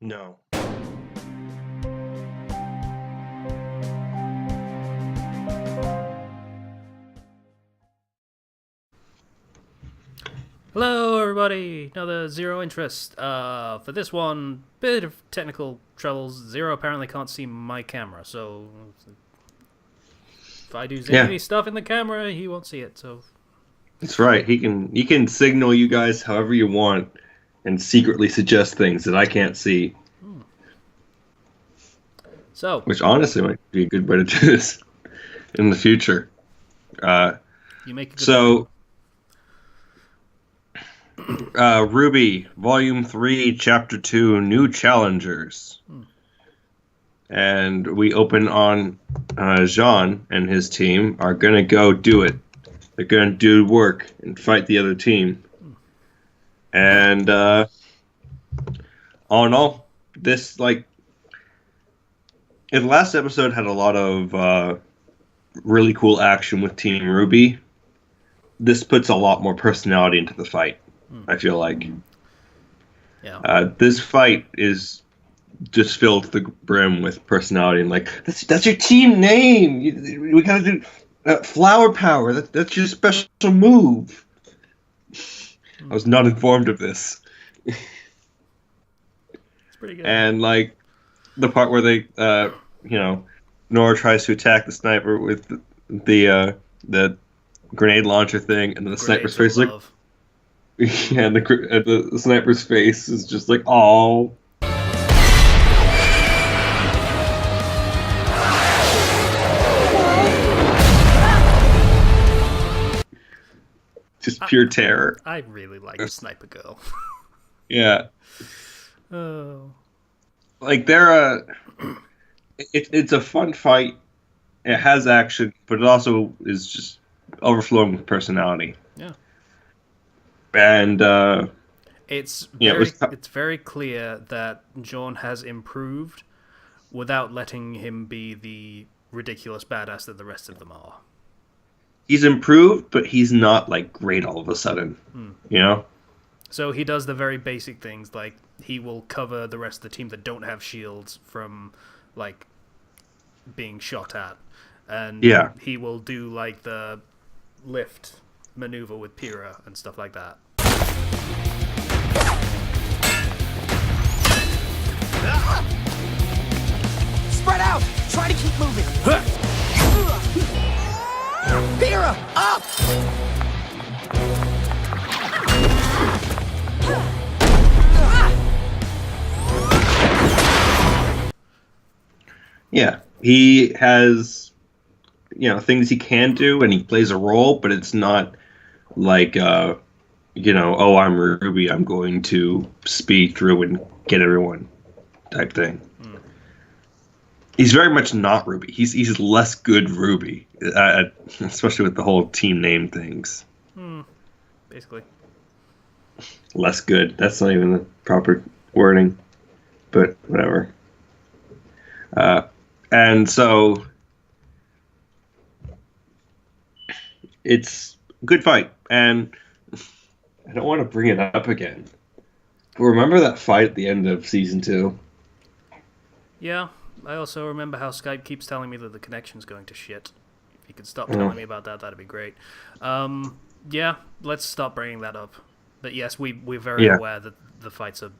No. Hello everybody, another Zero Interest. For this one, bit of technical troubles. Zero apparently can't see my camera, so if I do zany stuff in the camera, he won't see it, so... That's right, he can signal you guys however you want and secretly suggest things that I can't see. So... Which honestly might be a good way to do this in the future. You make a good point. RWBY, Volume 3, Chapter 2, New Challengers. And we open on Jean and his team are going to go do it. They're going to do work and fight the other team. And all in all, this, the last episode had a lot of really cool action with Team RWBY. This puts a lot more personality into the fight. I feel like. Yeah. This fight is just filled to the brim with personality, and that's your team name. We gotta do flower power. That's your special move. I was not informed of this. It's pretty good. And the part where they, Nora tries to attack the sniper with the grenade launcher thing, and then the sniper's face is like. Yeah, and the sniper's face is just like, oh. Just pure terror. I really like the Sniper Girl. Yeah. Oh. It's a fun fight. It has action, but it also is just overflowing with personality. Yeah. And it's very clear that John has improved without letting him be the ridiculous badass that the rest of them are. He's improved, but he's not great all of a sudden. So he does the very basic things, like he will cover the rest of the team that don't have shields from being shot at, and he will do the lift maneuver with Pyrrha and stuff like that. Spread out! Try to keep moving! Pyrrha, up! Yeah, he has, things he can do, and he plays a role, but it's not oh, I'm RWBY, I'm going to speed through and get everyone type thing. He's very much not RWBY. He's less good RWBY, especially with the whole team name things. Basically. Less good. That's not even the proper wording, but whatever. And so it's a good fight, and I don't want to bring it up again. But remember that fight at the end of season 2? Yeah, I also remember how Skype keeps telling me that the connection's going to shit. If you could stop telling me about that, that'd be great. Yeah, let's stop bringing that up. But yes, we're very aware that the fights are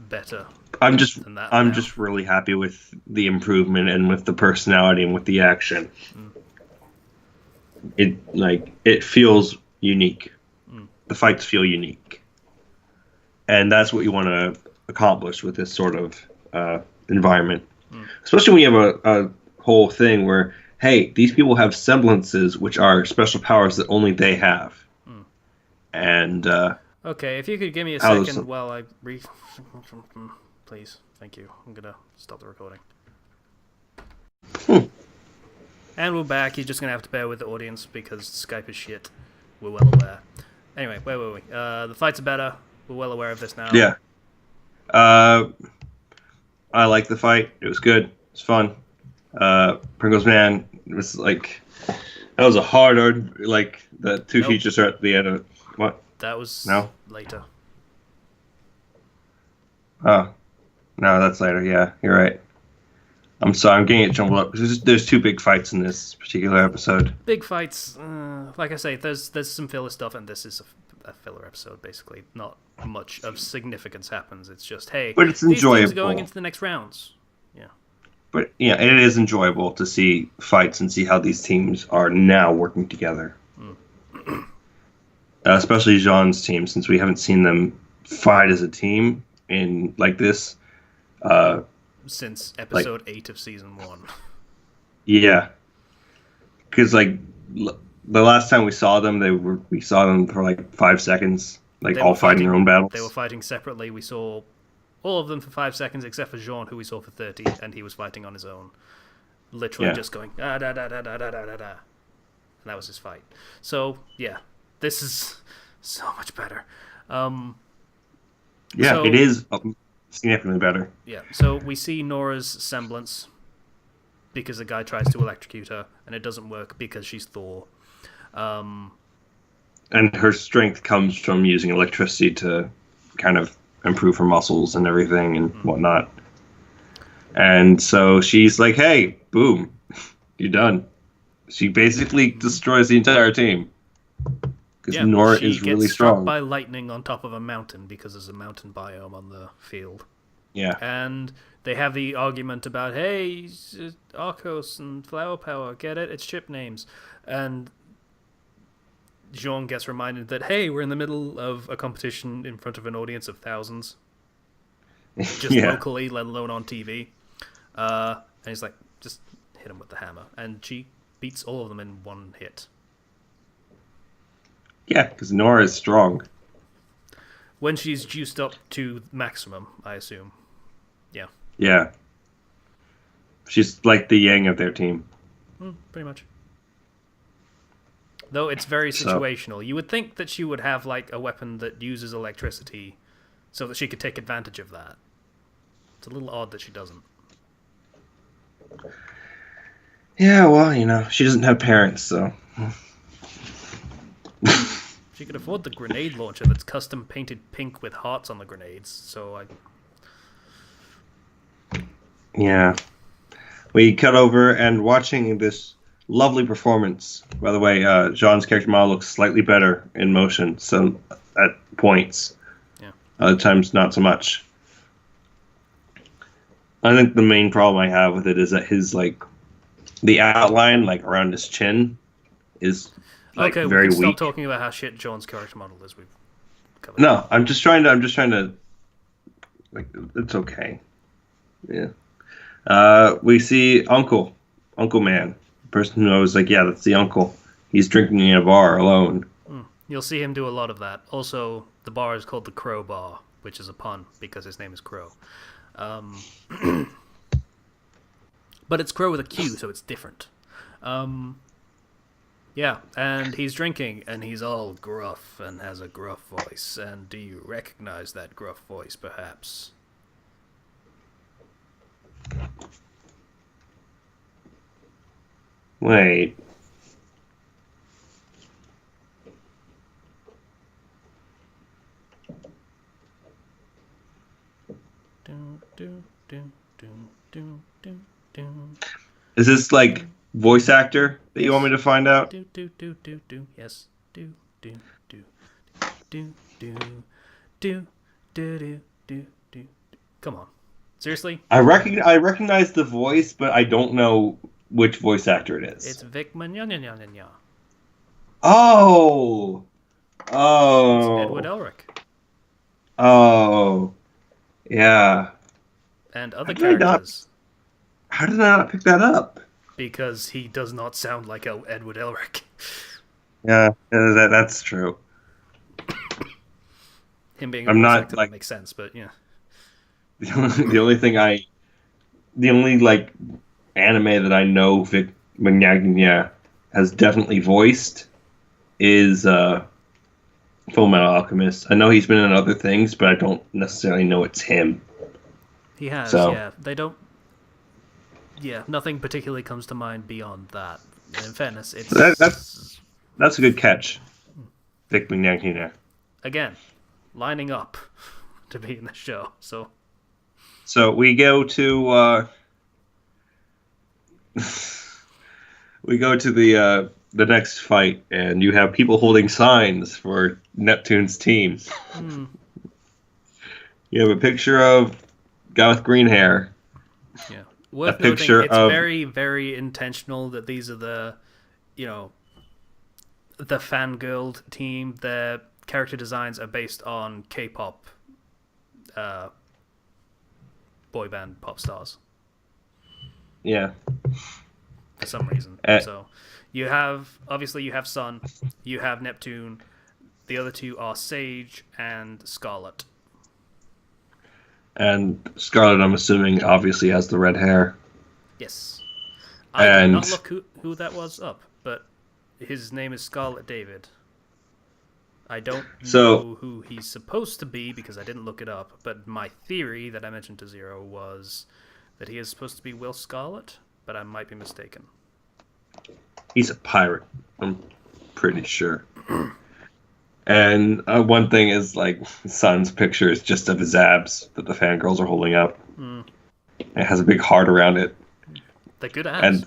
better. I'm just now. just really happy with the improvement and with the personality and with the action. It feels unique. The fights feel unique, and that's what you want to accomplish with this sort of environment. Especially when you have a whole thing where, hey, these people have semblances which are special powers that only they have. And okay, if you could give me a second while I please, thank you. I'm gonna stop the recording. And we're back. You're just gonna have to bear with the audience because Skype is shit. We're well aware. Anyway, where were we? The fights are better. We're well aware of this now. Yeah. I like the fight. It was good. It's fun. Pringles Man was that was a hard, the two features are at the end of it. What? That was later. Oh. No, that's later. Yeah, you're right. I'm sorry, I'm getting it jumbled up. There's two big fights in this particular episode. Big fights. Like I say, there's some filler stuff, and this is a filler episode, basically. Not much of significance happens. It's just, hey, but it's these enjoyable. teams are going into the next rounds. Yeah. But yeah, it is enjoyable to see fights and see how these teams are now working together. Especially Jean's team, since we haven't seen them fight as a team in like this. Since episode 8 of season 1. Yeah. Because the last time we saw them, we saw them for like 5 seconds, like all fighting their own battles. They were fighting separately. We saw all of them for 5 seconds, except for Jean, who we saw for 30, and he was fighting on his own, literally just going da da da da da da da da, and that was his fight. So yeah, this is so much better. It is significantly better. Yeah, so we see Nora's semblance because the guy tries to electrocute her, and it doesn't work because she's Thor. And her strength comes from using electricity to kind of improve her muscles and everything and whatnot. And so she's like, hey, boom, you're done. She basically destroys the entire team. Because Nora is really strong. She gets struck by lightning on top of a mountain because there's a mountain biome on the field. Yeah. And they have the argument about, hey, Arcos and Flower Power, get it? It's chip names. And Jean gets reminded that, hey, we're in the middle of a competition in front of an audience of thousands. Just locally, let alone on TV. And he's like, just hit him with the hammer. And she beats all of them in one hit. Yeah, because Nora is strong. When she's juiced up to maximum, I assume. Yeah. Yeah. She's like the yang of their team. Pretty much. Though it's very situational. You would think that she would have like a weapon that uses electricity so that she could take advantage of that. It's a little odd that she doesn't. Yeah, well, she doesn't have parents, so... She could afford the grenade launcher that's custom painted pink with hearts on the grenades, so Yeah. We cut over and watching this lovely performance. By the way, Jean's character model looks slightly better in motion, so at points. Yeah. Other times, not so much. I think the main problem I have with it is that his, the outline, around his chin is... okay, very we can weak. stop talking about how shit John's character model is. We've covered No, that. I'm just trying to it's okay. Yeah. We see Uncle Man, the person who knows, that's the uncle. He's drinking in a bar alone. You'll see him do a lot of that. Also, the bar is called the Crow Bar, which is a pun because his name is Crow. But it's Crow with a Q, so it's different. Yeah, and he's drinking, and he's all gruff and has a gruff voice. And do you recognize that gruff voice, perhaps? Wait. Is this voice actor that you want me to find out? Yes. Come on. Seriously? I recognize the voice, but I don't know which voice actor it is. It's Vic Mignogna. Oh! It's Edward Elric. Oh. Yeah. And other characters. How did I not pick that up? Because he does not sound like Edward Elric. Yeah, that's true. Him being a voice actor that makes sense, but yeah. The only anime that I know Vic Mignogna has definitely voiced is Full Metal Alchemist. I know he's been in other things, but I don't necessarily know it's him. He has, yeah. They don't... Yeah, nothing particularly comes to mind beyond that. In fairness, it's... That's a good catch. Vic Mignogna. Again, lining up to be in the show, so... So we go to the next fight, and you have people holding signs for Neptune's team. You have a picture of a guy with green hair. Yeah. Worth noting, it's very, very intentional that these are the fangirl team. Their character designs are based on K-pop boy band pop stars. Yeah. For some reason. So you have Sun, you have Neptune, the other two are Sage and Scarlet. And Scarlet, I'm assuming, obviously has the red hair. Yes. I did not look who that was up, but his name is Scarlet David. I don't know who he's supposed to be because I didn't look it up, but my theory that I mentioned to Zero was that he is supposed to be Will Scarlet, but I might be mistaken. He's a pirate, I'm pretty sure. And one thing is, like, Sun's picture is just of his abs that the fangirls are holding up. It has a big heart around it. They're good abs.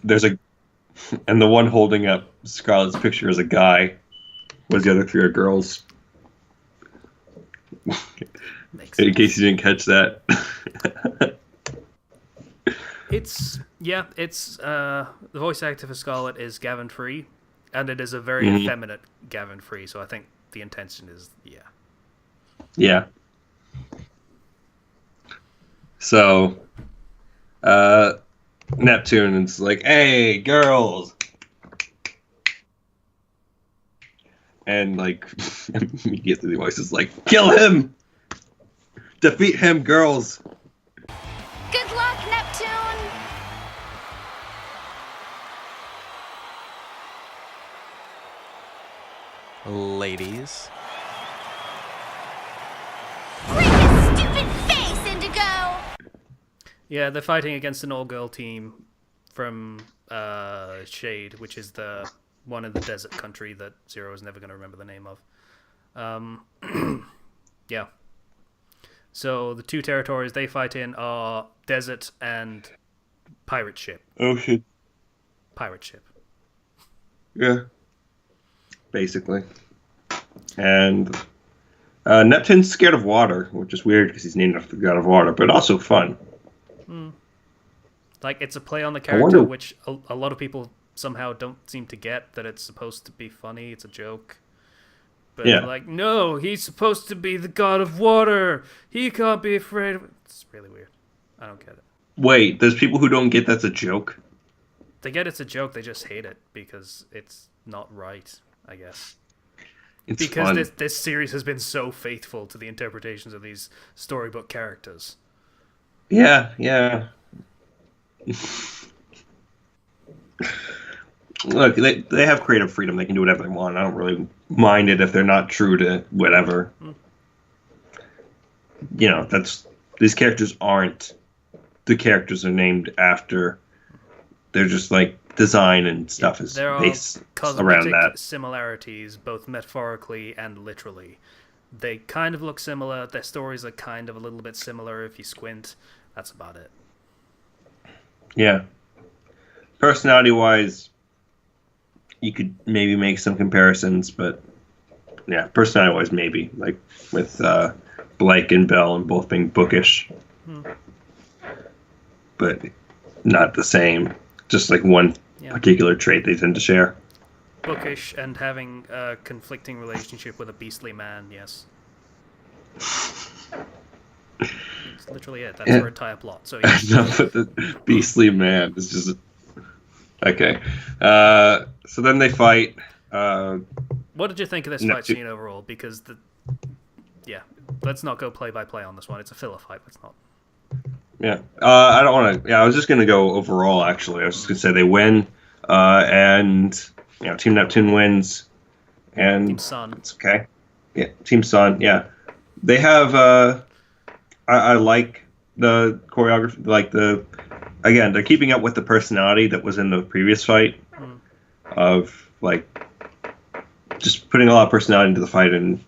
And the one holding up Scarlett's picture is a guy, whereas the other three are girls. In case you didn't catch that. The voice actor for Scarlet is Gavin Free, and it is a very effeminate Gavin Free, so I think the intention is, Yeah. So, Neptune is like, hey, girls! And, like, immediately the voice is like, kill him! Defeat him, girls! Good luck, Neptune! Ladies. Break his stupid face, Indigo! Yeah, they're fighting against an all-girl team from Shade, which is the one in the desert country that Zero is never going to remember the name of. Yeah. So the two territories they fight in are desert and pirate ship. Ocean. Pirate ship. Yeah. Basically. And Neptune's scared of water, which is weird because he's named after the god of water, but also fun. Like, it's a play on the character, which a lot of people somehow don't seem to get, that it's supposed to be funny, it's a joke. But like, no, he's supposed to be the god of water. He can't be afraid of it. It's really weird. I don't get it. Wait, there's people who don't get that's a joke? They get it's a joke, they just hate it because it's not right, I guess. It's because fun. This series has been so faithful to the interpretations of these storybook characters. Yeah. Look, they have creative freedom. They can do whatever they want. I don't really mind it if they're not true to whatever. You know, these characters aren't the characters are named after. They're just like design and stuff is based around that. Similarities, both metaphorically and literally. They kind of look similar. Their stories are kind of a little bit similar if you squint. That's about it. Yeah. Personality-wise, you could maybe make some comparisons, but yeah, personality-wise, maybe. Like with Blake and Belle and both being bookish. But not the same. Just like one particular trait they tend to share. Bookish and having a conflicting relationship with a beastly man, yes. That's literally it. That's their entire plot. So yes. No, but the beastly man is just... Okay. So then they fight. What did you think of this fight scene overall? Because let's not go play by play on this one. It's a filler fight. Let's not. Yeah. I don't want to. Yeah, I was just going to go overall. Actually, I was just going to say they win, and Team Neptune wins, and Team Sun. It's okay. Yeah, Team Sun. Yeah, they have. I like the choreography. Like again, they're keeping up with the personality that was in the previous fight, of like just putting a lot of personality into the fight and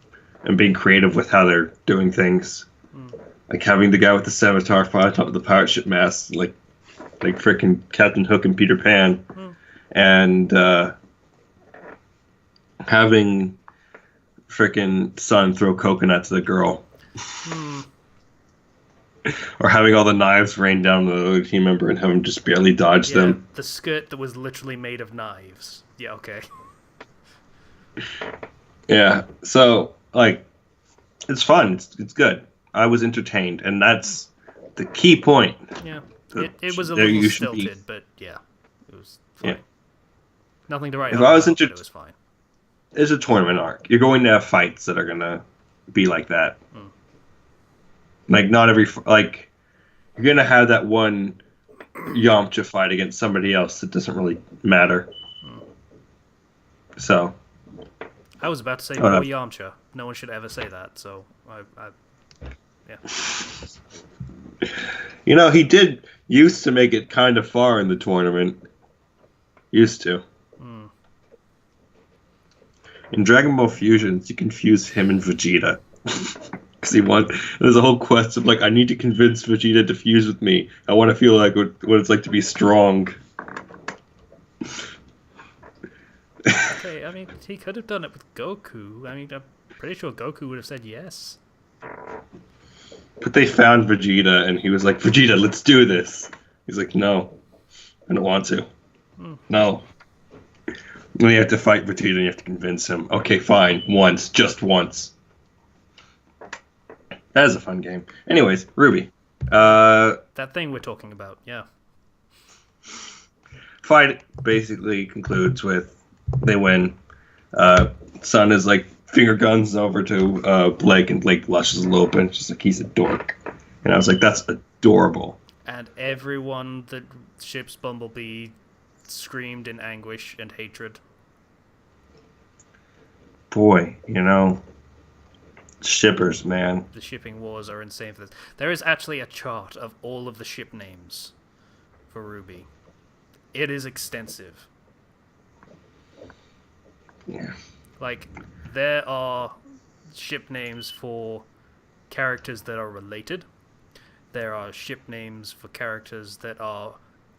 being creative with how they're doing things. like having the guy with the scimitar fly on top of the pirate ship mast, like frickin' Captain Hook and Peter Pan, and having frickin' Sun throw coconut to the girl, or having all the knives rain down the other team member and have him just barely dodge them. The skirt that was literally made of knives. Yeah, okay. Yeah, so like, it's fun. It's good. I was entertained, and that's the key point. Yeah, it was a little stilted, but yeah, it was fine. Yeah. Nothing to write. If I was it was fine. It's a tournament arc. You're going to have fights that are gonna be like that. Like not every you're gonna have that one Yamcha fight against somebody else that doesn't really matter. So. I was about to say poor Yamcha. No one should ever say that. So yeah. You know, he did used to make it kind of far in the tournament. Used to. In Dragon Ball Fusions, you confuse him and Vegeta. Because there's a whole quest of, like, I need to convince Vegeta to fuse with me. I want to feel like what it's like to be strong. Okay, I mean, he could have done it with Goku. I mean, I'm pretty sure Goku would have said yes. But they found Vegeta, and he was like, Vegeta, let's do this. He's like, no, I don't want to. No. And you have to fight Vegeta, and you have to convince him. Okay, fine, once, just once. That is a fun game. Anyways, RWBY. That thing we're talking about, yeah. Fight basically concludes with they win. Sun is like finger guns over to Blake, and Blake blushes a little bit. Just like he's a dork, and I was like, that's adorable. And everyone that ships Bumblebee screamed in anguish and hatred. Boy, you know, shippers, man. The shipping wars are insane for this. There is actually a chart of all of the ship names for RWBY. It is extensive. Yeah. Like, there are ship names for characters that are related. There are ship names for characters that are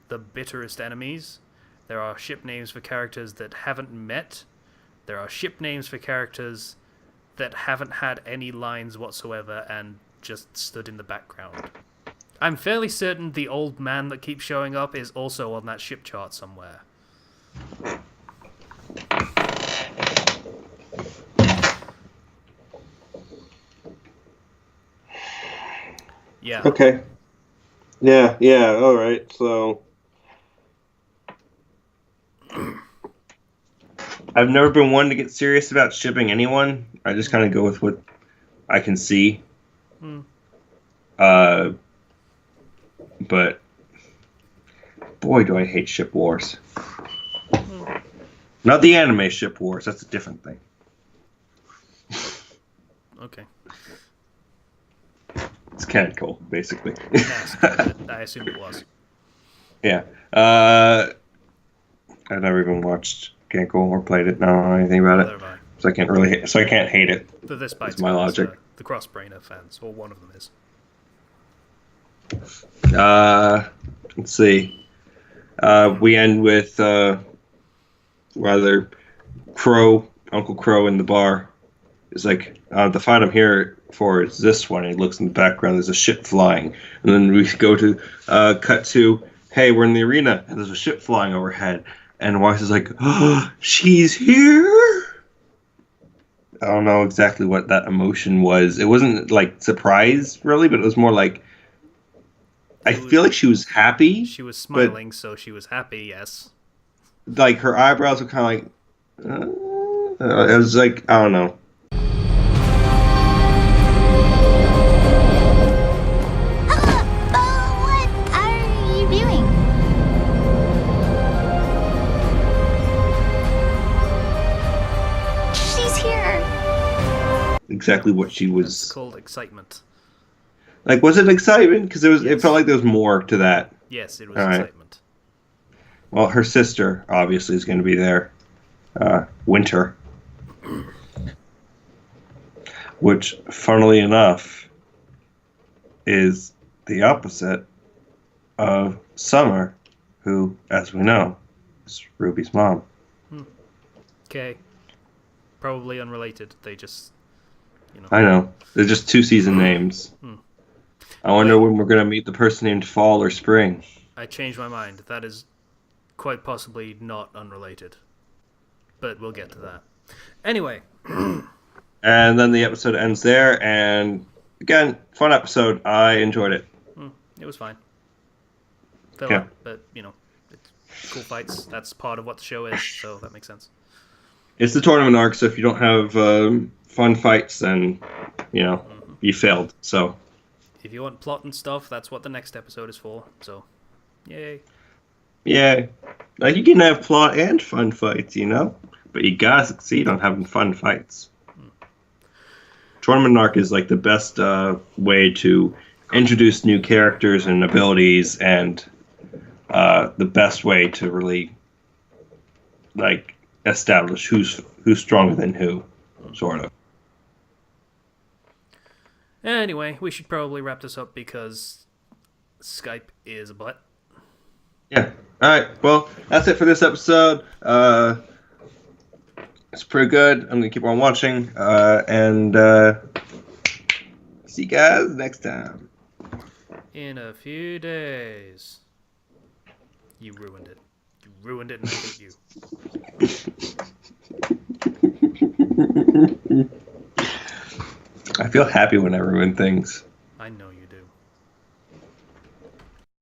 the bitterest enemies. There are ship names for characters that haven't met. There are ship names for characters that haven't had any lines whatsoever and just stood in the background. I'm fairly certain the old man that keeps showing up is also on that ship chart somewhere. Yeah. Okay. Yeah, alright, so... I've never been one to get serious about shipping anyone. I just kind of go with what I can see. But... Boy, do I hate ship wars. Not the anime ship wars, that's a different thing. Okay. It's canonical, basically. Yes, I assumed it was. Yeah. I've never even watched Ganko or played it. I don't know anything about it. So I can't hate it. For this bite's my logic. The Crossbrainer fans, or one of them is. Let's see. We end with Uncle Crow in the bar. It's like, the fight I'm here for is this one. And he looks in the background, there's a ship flying. And then we go to, cut to, hey, we're in the arena, and there's a ship flying overhead. And Weiss is like, oh, she's here? I don't know exactly what that emotion was. It wasn't, like, surprise, really, but it was more like, I feel like she was happy. She was smiling, so she was happy, yes. Like, her eyebrows were kind of like, it was like, I don't know. Exactly what she was. It's called excitement. Like, was it excitement? Because it felt like there was more to that. Yes, it was excitement. Well, her sister obviously is going to be there. Winter. Which, funnily enough, is the opposite of Summer, who, as we know, is Ruby's mom. Okay. Probably unrelated. They just, I know. They're just 2-season names. I wonder when we're going to meet the person named Fall or Spring. I changed my mind. That is quite possibly not unrelated. But we'll get to that. Anyway. And then the episode ends there, and again, fun episode. I enjoyed it. It was fine. Filler, but, it's cool fights. That's part of what the show is, so that makes sense. It's the tournament arc, so if you don't have fun fights, then, you failed, so... If you want plot and stuff, that's what the next episode is for, so, yay. Yeah, like, you can have plot and fun fights, But you gotta succeed on having fun fights. Tournament arc is, like, the best way to introduce new characters and abilities, and the best way to really, like, establish who's stronger than who, sort of. Anyway, we should probably wrap this up because Skype is a butt. Yeah. Alright, well, that's it for this episode. It's pretty good. I'm going to keep on watching. And see you guys next time. In a few days. You ruined it. You ruined it and I hate you. I feel happy when I ruin things.